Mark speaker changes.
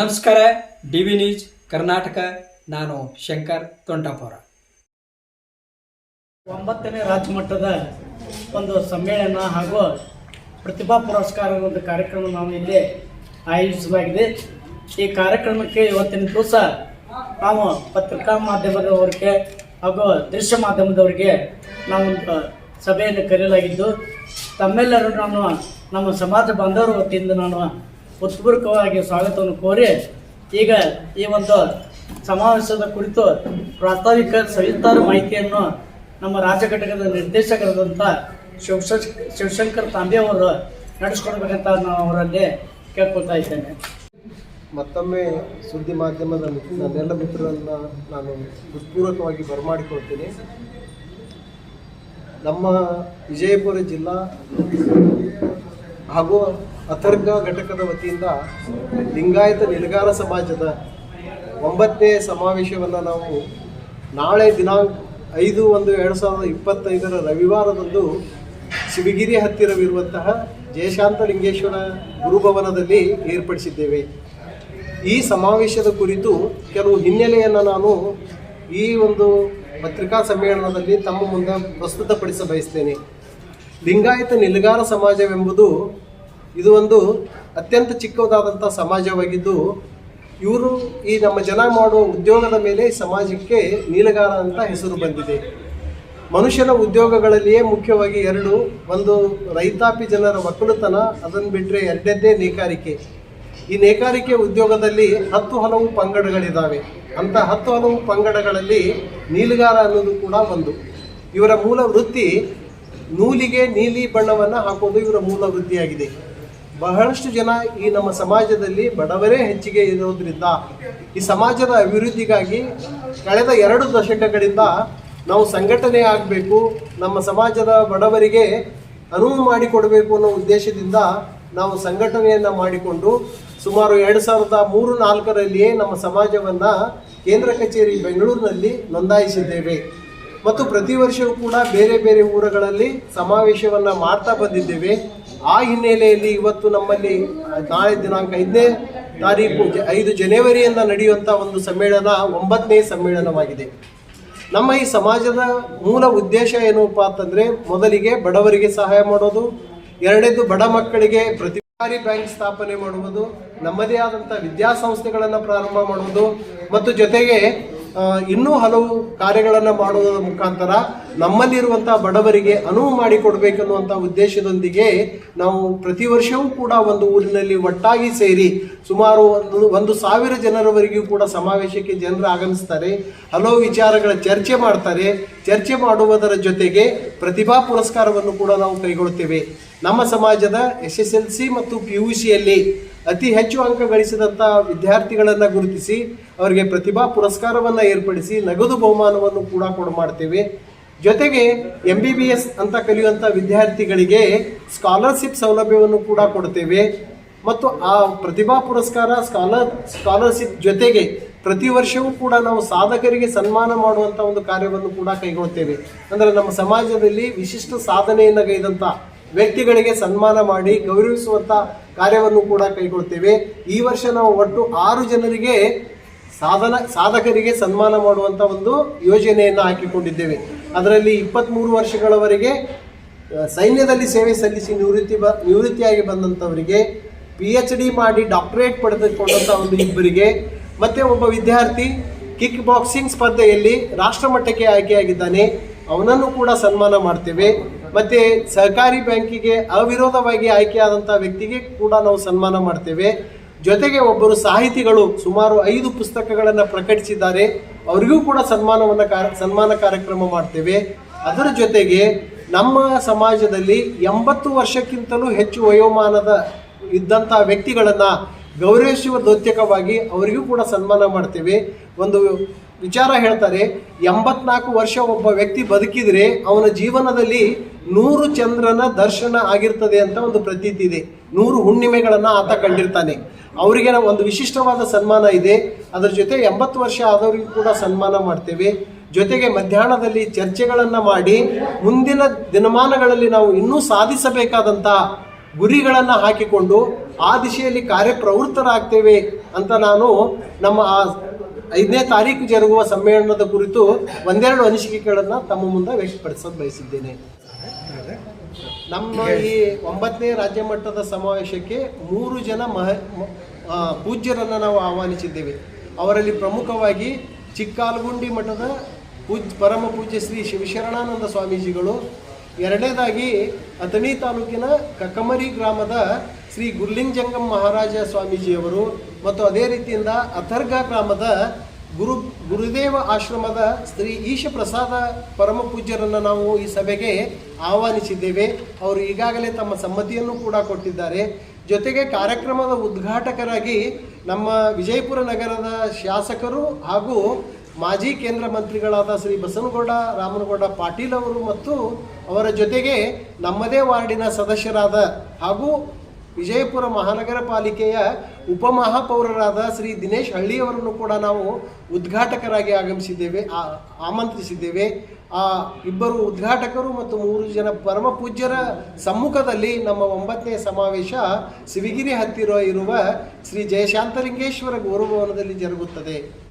Speaker 1: ನಮಸ್ಕಾರ. DV news Karnataka. ನಾನು ಶಂಕರ್ ತೊಂಟಾಪುರ.
Speaker 2: 9ನೇ ರಾಜ್ಯ ಮಟ್ಟದ ಒಂದು ಸಮ್ಮೇಳನ ಹಾಗೂ ಪ್ರತಿಭಾ ಪುರಸ್ಕಾರ ಒಂದು ಕಾರ್ಯಕ್ರಮ ನಾವು ಇಲ್ಲಿ ಆಯೋಜಿಸಲಾಗಿದೆ. ಈ ಕಾರ್ಯಕ್ರಮಕ್ಕೆ ಇವತ್ತಿನ ದಿವಸ ನಾವು ಪತ್ರಿಕಾ ಮಾಧ್ಯಮದವರಿಗೆ ಹಾಗೂ ದೃಶ್ಯ ಮಾಧ್ಯಮದವರಿಗೆ ನಾವೊಂದು ಸಭೆಯನ್ನು ಕರೆಯಲಾಗಿದ್ದು, ತಮ್ಮೆಲ್ಲರೂ ನಾನು ನಮ್ಮ ಸಮಾಜ ಬಾಂಧವರ ವತಿಯಿಂದ ನಾನು ಉತ್ಪೂರ್ವಕವಾಗಿ ಸ್ವಾಗತವನ್ನು ಕೋರಿ ಈಗ ಈ ಒಂದು ಸಮಾವೇಶದ ಕುರಿತು ಪ್ರಾಸ್ತಾವಿಕ ಸವಿಸ್ತಾರ ಮಾಹಿತಿಯನ್ನು ನಮ್ಮ ರಾಜ್ಯ ಘಟಕದ ನಿರ್ದೇಶಕರಾದಂಥ ಶಿವಶಂಕರ್ ತಾಂಬೆ ಅವರು ನಡೆಸ್ಕೊಡ್ಬೇಕಂತ ನಾನು ಅವರಲ್ಲಿ ಕೇಳ್ಕೊಳ್ತಾ ಇದ್ದೇನೆ.
Speaker 3: ಮತ್ತೊಮ್ಮೆ ಸುದ್ದಿ ಮಾಧ್ಯಮದ ನನ್ನೆಲ್ಲ ಮಿತ್ರರನ್ನು ನಾನು ಹೃತ್ಪೂರ್ವಕವಾಗಿ ಬರಮಾಡಿಕೊಳ್ತೀನಿ. ನಮ್ಮ ವಿಜಯಪುರ ಜಿಲ್ಲಾ ಹಾಗೂ ಅಥರ್ಗ ಘಟಕದ ವತಿಯಿಂದ ಲಿಂಗಾಯತ ನಿಲಗಾರ ಸಮಾಜದ 9ನೇ ಸಮಾವೇಶವನ್ನು ನಾವು ನಾಳೆ ದಿನಾಂಕ 5/1/2025 ರವಿವಾರದಂದು ಶಿವಗಿರಿ ಹತ್ತಿರವಿರುವಂತಹ ಜಯಶಾಂತಲಿಂಗೇಶ್ವರ ಗುರುಭವನದಲ್ಲಿ ಏರ್ಪಡಿಸಿದ್ದೇವೆ. ಈ ಸಮಾವೇಶದ ಕುರಿತು ಕೆಲವು ಹಿನ್ನೆಲೆಯನ್ನು ನಾನು ಈ ಒಂದು ಪತ್ರಿಕಾ ಸಮ್ಮೇಳನದಲ್ಲಿ ತಮ್ಮ ಮುಂದೆ ಪ್ರಸ್ತುತಪಡಿಸ ಬಯಸ್ತೇನೆ. ಲಿಂಗಾಯತ ನಿಲಗಾರ ಸಮಾಜವೆಂಬುದು ಇದು ಒಂದು ಅತ್ಯಂತ ಚಿಕ್ಕದಾದಂಥ ಸಮಾಜವಾಗಿದ್ದು, ಇವರು ಈ ನಮ್ಮ ಜನ ಮಾಡುವ ಉದ್ಯೋಗದ ಮೇಲೆ ಸಮಾಜಕ್ಕೆ ನೀಲಗಾರ ಅಂತ ಹೆಸರು ಬಂದಿದೆ. ಮನುಷ್ಯನ ಉದ್ಯೋಗಗಳಲ್ಲಿಯೇ ಮುಖ್ಯವಾಗಿ ಒಂದು ರೈತಾಪಿ ಜನರ ಒಕ್ಕಲುತನ, ಅದನ್ನು ಬಿಟ್ಟರೆ ಎರಡನೇದೇ ನೇಕಾರಿಕೆ. ಈ ನೇಕಾರಿಕೆ ಉದ್ಯೋಗದಲ್ಲಿ 10 ಹಲವು ಪಂಗಡಗಳಿದ್ದಾವೆ. ಅಂಥ 10 ಹಲವು ಪಂಗಡಗಳಲ್ಲಿ ನೀಲಗಾರ ಅನ್ನೋದು ಕೂಡ ಒಂದು. ಇವರ ಮೂಲ ವೃತ್ತಿ ನೂಲಿಗೆ ನೀಲಿ ಬಣ್ಣವನ್ನು ಹಾಕೋದು ಇವರ ಮೂಲ ವೃತ್ತಿಯಾಗಿದೆ. ಬಹಳಷ್ಟು ಜನ ಈ ನಮ್ಮ ಸಮಾಜದಲ್ಲಿ ಬಡವರೇ ಹೆಚ್ಚಿಗೆ ಇರೋದ್ರಿಂದ ಈ ಸಮಾಜದ ಅಭಿವೃದ್ಧಿಗಾಗಿ ಕಳೆದ 2 ದಶಕಗಳಿಂದ ನಾವು ಸಂಘಟನೆ ಆಗಬೇಕು, ನಮ್ಮ ಸಮಾಜದ ಬಡವರಿಗೆ ಅನುವು ಮಾಡಿಕೊಡಬೇಕು ಅನ್ನೋ ಉದ್ದೇಶದಿಂದ ನಾವು ಸಂಘಟನೆಯನ್ನು ಮಾಡಿಕೊಂಡು ಸುಮಾರು 2003-4ರಲ್ಲಿಯೇ ನಮ್ಮ ಸಮಾಜವನ್ನು ಕೇಂದ್ರ ಕಚೇರಿ ಬೆಂಗಳೂರಿನಲ್ಲಿ ನೋಂದಾಯಿಸಿದ್ದೇವೆ. ಮತ್ತು ಪ್ರತಿ ವರ್ಷವೂ ಕೂಡ ಬೇರೆ ಬೇರೆ ಊರುಗಳಲ್ಲಿ ಸಮಾವೇಶವನ್ನು ಮಾಡ್ತಾ ಬಂದಿದ್ದೇವೆ. ಆ ಹಿನ್ನೆಲೆಯಲ್ಲಿ ಇವತ್ತು ನಮ್ಮಲ್ಲಿ ನಾಳೆ ದಿನಾಂಕ 5 ಜನವರಿಯಿಂದ ನಡೆಯುವಂಥ ಒಂದು ಸಮ್ಮೇಳನ 9ನೇ ಸಮ್ಮೇಳನವಾಗಿದೆ. ನಮ್ಮ ಈ ಸಮಾಜದ ಮೂಲ ಉದ್ದೇಶ ಏನಪ್ಪ ಅಂತಂದರೆ, ಮೊದಲಿಗೆ ಬಡವರಿಗೆ ಸಹಾಯ ಮಾಡೋದು, ಎರಡನೇದು ಬಡ ಮಕ್ಕಳಿಗೆ ಸರ್ಕಾರಿ ಬ್ಯಾಂಕ್ ಸ್ಥಾಪನೆ ಮಾಡುವುದು, ನಮ್ಮದೇ ಆದಂಥ ವಿದ್ಯಾಸಂಸ್ಥೆಗಳನ್ನು ಪ್ರಾರಂಭ ಮಾಡುವುದು ಮತ್ತು ಜೊತೆಗೆ ಇನ್ನೂ ಹಲವು ಕಾರ್ಯಗಳನ್ನು ಮಾಡುವುದರ ಮುಖಾಂತರ ನಮ್ಮಲ್ಲಿರುವಂಥ ಬಡವರಿಗೆ ಅನುವು ಮಾಡಿಕೊಡ್ಬೇಕನ್ನುವಂಥ ಉದ್ದೇಶದೊಂದಿಗೆ ನಾವು ಪ್ರತಿ ವರ್ಷವೂ ಕೂಡ ಒಂದು ಊರಿನಲ್ಲಿ ಒಟ್ಟಾಗಿ ಸೇರಿ ಸುಮಾರು 1,000 ಜನರವರೆಗೂ ಕೂಡ ಸಮಾವೇಶಕ್ಕೆ ಜನರು ಆಗಮಿಸ್ತಾರೆ. ಹಲವು ವಿಚಾರಗಳ ಚರ್ಚೆ ಮಾಡ್ತಾರೆ. ಚರ್ಚೆ ಮಾಡುವುದರ ಜೊತೆಗೆ ಪ್ರತಿಭಾ ಪುರಸ್ಕಾರವನ್ನು ಕೂಡ ನಾವು ಕೈಗೊಳ್ಳುತ್ತೇವೆ. ನಮ್ಮ ಸಮಾಜದ SSLC ಮತ್ತು PUCಯಲ್ಲಿ ಅತಿ ಹೆಚ್ಚು ಅಂಕ ಗಳಿಸಿದಂಥ ವಿದ್ಯಾರ್ಥಿಗಳನ್ನು ಗುರುತಿಸಿ ಅವರಿಗೆ ಪ್ರತಿಭಾ ಪುರಸ್ಕಾರವನ್ನು ಏರ್ಪಡಿಸಿ ನಗದು ಬಹುಮಾನವನ್ನು ಕೂಡ ಮಾಡ್ತೇವೆ. ಜೊತೆಗೆ MBBS ಅಂತ ಕಲಿಯುವಂಥ ವಿದ್ಯಾರ್ಥಿಗಳಿಗೆ ಸ್ಕಾಲರ್ಶಿಪ್ ಸೌಲಭ್ಯವನ್ನು ಕೂಡ ಕೊಡ್ತೇವೆ. ಮತ್ತು ಆ ಪ್ರತಿಭಾ ಪುರಸ್ಕಾರ ಸ್ಕಾಲರ್ಶಿಪ್ ಜೊತೆಗೆ ಪ್ರತಿ ವರ್ಷವೂ ಕೂಡ ನಾವು ಸಾಧಕರಿಗೆ ಸನ್ಮಾನ ಮಾಡುವಂಥ ಒಂದು ಕಾರ್ಯವನ್ನು ಕೂಡ ಕೈಗೊಳ್ತೇವೆ. ಅಂದರೆ ನಮ್ಮ ಸಮಾಜದಲ್ಲಿ ವಿಶಿಷ್ಟ ಸಾಧನೆಯನ್ನು ಗೈದಂಥ ವ್ಯಕ್ತಿಗಳಿಗೆ ಸನ್ಮಾನ ಮಾಡಿ ಗೌರವಿಸುವಂಥ ಕಾರ್ಯವನ್ನು ಕೂಡ ಕೈಗೊಳ್ತೇವೆ. ಈ ವರ್ಷ ನಾವು ಒಟ್ಟು 6 ಜನರಿಗೆ ಸಾಧಕರಿಗೆ ಸನ್ಮಾನ ಮಾಡುವಂಥ ಒಂದು ಯೋಜನೆಯನ್ನು ಹಾಕಿಕೊಂಡಿದ್ದೇವೆ. ಅದರಲ್ಲಿ 23 ವರ್ಷಗಳವರೆಗೆ ಸೈನ್ಯದಲ್ಲಿ ಸೇವೆ ಸಲ್ಲಿಸಿ ನಿವೃತ್ತಿಯಾಗಿ ಬಂದಂಥವರಿಗೆ, PhD ಮಾಡಿ ಡಾಕ್ಟರೇಟ್ ಪಡೆದುಕೊಂಡಂಥ ಒಂದು 2 ಮತ್ತು ಒಬ್ಬ ವಿದ್ಯಾರ್ಥಿ ಕಿಕ್ ಬಾಕ್ಸಿಂಗ್ ಸ್ಪರ್ಧೆಯಲ್ಲಿ ರಾಷ್ಟ್ರಮಟ್ಟಕ್ಕೆ ಆಯ್ಕೆಯಾಗಿದ್ದಾನೆ, ಅವನನ್ನು ಕೂಡ ಸನ್ಮಾನ ಮಾಡ್ತೇವೆ. ಮತ್ತು ಸಹಕಾರಿ ಬ್ಯಾಂಕಿಗೆ ಅವಿರೋಧವಾಗಿ ಆಯ್ಕೆಯಾದಂಥ ವ್ಯಕ್ತಿಗೆ ಕೂಡ ನಾವು ಸನ್ಮಾನ ಮಾಡ್ತೇವೆ. ಜೊತೆಗೆ ಒಬ್ಬರು ಸಾಹಿತಿಗಳು ಸುಮಾರು 5 ಪುಸ್ತಕಗಳನ್ನು ಪ್ರಕಟಿಸಿದ್ದಾರೆ, ಅವರಿಗೂ ಕೂಡ ಸನ್ಮಾನ ಕಾರ್ಯಕ್ರಮ ಮಾಡ್ತೇವೆ. ಅದರ ಜೊತೆಗೆ ನಮ್ಮ ಸಮಾಜದಲ್ಲಿ 80 ವರ್ಷಕ್ಕಿಂತಲೂ ಹೆಚ್ಚು ವಯೋಮಾನದ ಇದ್ದಂಥ ವ್ಯಕ್ತಿಗಳನ್ನು ಗೌರವಿಸುವ ದ್ಯೋತಕವಾಗಿ ಅವರಿಗೂ ಕೂಡ ಸನ್ಮಾನ ಮಾಡ್ತೇವೆ. ಒಂದು ವಿಚಾರ ಹೇಳ್ತಾರೆ, 84 ವರ್ಷ ಒಬ್ಬ ವ್ಯಕ್ತಿ ಬದುಕಿದರೆ ಅವನ ಜೀವನದಲ್ಲಿ 100 ಚಂದ್ರನ ದರ್ಶನ ಆಗಿರ್ತದೆ ಅಂತ ಒಂದು ಪ್ರತೀತಿ ಇದೆ. 100 ಹುಣ್ಣಿಮೆಗಳನ್ನು ಆತ ಕಂಡಿರ್ತಾನೆ. ಅವರಿಗೆ ಒಂದು ವಿಶಿಷ್ಟವಾದ ಸನ್ಮಾನ ಇದೆ. ಅದರ ಜೊತೆ 80 ವರ್ಷ ಆದವರಿಗೂ ಕೂಡ ಸನ್ಮಾನ ಮಾಡ್ತೇವೆ. ಜೊತೆಗೆ ಮಧ್ಯಾಹ್ನದಲ್ಲಿ ಚರ್ಚೆಗಳನ್ನು ಮಾಡಿ ಮುಂದಿನ ದಿನಮಾನಗಳಲ್ಲಿ ನಾವು ಇನ್ನೂ ಸಾಧಿಸಬೇಕಾದಂಥ ಗುರಿಗಳನ್ನು ಹಾಕಿಕೊಂಡು ಆ ದಿಶೆಯಲ್ಲಿ ಕಾರ್ಯಪ್ರವೃತ್ತರಾಗ್ತೇವೆ ಅಂತ ನಾನು ನಮ್ಮ 5ನೇ ತಾರೀಕು ಜರುಗುವ ಸಮ್ಮೇಳನದ ಕುರಿತು ಒಂದೆರಡು ಅನಿಸಿಕೆಗಳನ್ನು ತಮ್ಮ ಮುಂದೆ ವ್ಯಕ್ತಪಡಿಸಲು ಬಯಸಿದ್ದೇನೆ. ನಮ್ಮ ಈ 9ನೇ ರಾಜ್ಯ ಮಟ್ಟದ ಸಮಾವೇಶಕ್ಕೆ 3 ಜನ ಪೂಜ್ಯರನ್ನು ನಾವು ಆಹ್ವಾನಿಸಿದ್ದೇವೆ. ಅವರಲ್ಲಿ ಪ್ರಮುಖವಾಗಿ ಚಿಕ್ಕಾಲಗುಂಡಿ ಮಠದ ಪರಮ ಪೂಜ್ಯ ಶ್ರೀ ಶಿವಶರಣಾನಂದ ಸ್ವಾಮೀಜಿಗಳು, ಎರಡನೇದಾಗಿ ಅಥಣಿ ತಾಲೂಕಿನ ಕಕ್ಕಮರಿ ಗ್ರಾಮದ ಶ್ರೀ ಗುರ್ಲಿಂಗಜಂಗಮ್ ಮಹಾರಾಜ ಸ್ವಾಮೀಜಿಯವರು, ಮತ್ತು ಅದೇ ರೀತಿಯಿಂದ ಅಥರ್ಗ ಗ್ರಾಮದ ಗುರುದೇವ ಆಶ್ರಮದ ಶ್ರೀ ಈಶ ಪ್ರಸಾದ ಪರಮ ಪೂಜ್ಯರನ್ನು ನಾವು ಈ ಸಭೆಗೆ ಆಹ್ವಾನಿಸಿದ್ದೇವೆ. ಅವರು ಈಗಾಗಲೇ ತಮ್ಮ ಸಮ್ಮತಿಯನ್ನು ಕೂಡ ಕೊಟ್ಟಿದ್ದಾರೆ. ಜೊತೆಗೆ ಕಾರ್ಯಕ್ರಮದ ಉದ್ಘಾಟಕರಾಗಿ ನಮ್ಮ ವಿಜಯಪುರ ನಗರದ ಶಾಸಕರು ಹಾಗೂ ಮಾಜಿ ಕೇಂದ್ರ ಮಂತ್ರಿಗಳಾದ ಶ್ರೀ ಬಸನಗೌಡ ರಾಮನಗೌಡ ಪಾಟೀಲ್ ಅವರು, ಮತ್ತು ಅವರ ಜೊತೆಗೆ ನಮ್ಮದೇ ವಾರ್ಡಿನ ಸದಸ್ಯರಾದ ಹಾಗೂ ವಿಜಯಪುರ ಮಹಾನಗರ ಪಾಲಿಕೆಯ ಉಪಮಹಾಪೌರರಾದ ಶ್ರೀ ದಿನೇಶ್ ಹಳ್ಳಿಯವರನ್ನು ಕೂಡ ನಾವು ಉದ್ಘಾಟಕರಾಗಿ ಆಮಂತ್ರಿಸಿದ್ದೇವೆ. ಆ ಇಬ್ಬರು ಉದ್ಘಾಟಕರು ಮತ್ತು 3 ಜನ ಪರಮ ಪೂಜ್ಯರ ಸಮ್ಮುಖದಲ್ಲಿ ನಮ್ಮ 9ನೇ ಸಮಾವೇಶ ಶಿವಗಿರಿ ಹತ್ತಿರ ಇರುವ ಶ್ರೀ ಜಯಶಾಂತಲಿಂಗೇಶ್ವರ ಗೌರವಭವನದಲ್ಲಿ ಜರುಗುತ್ತದೆ.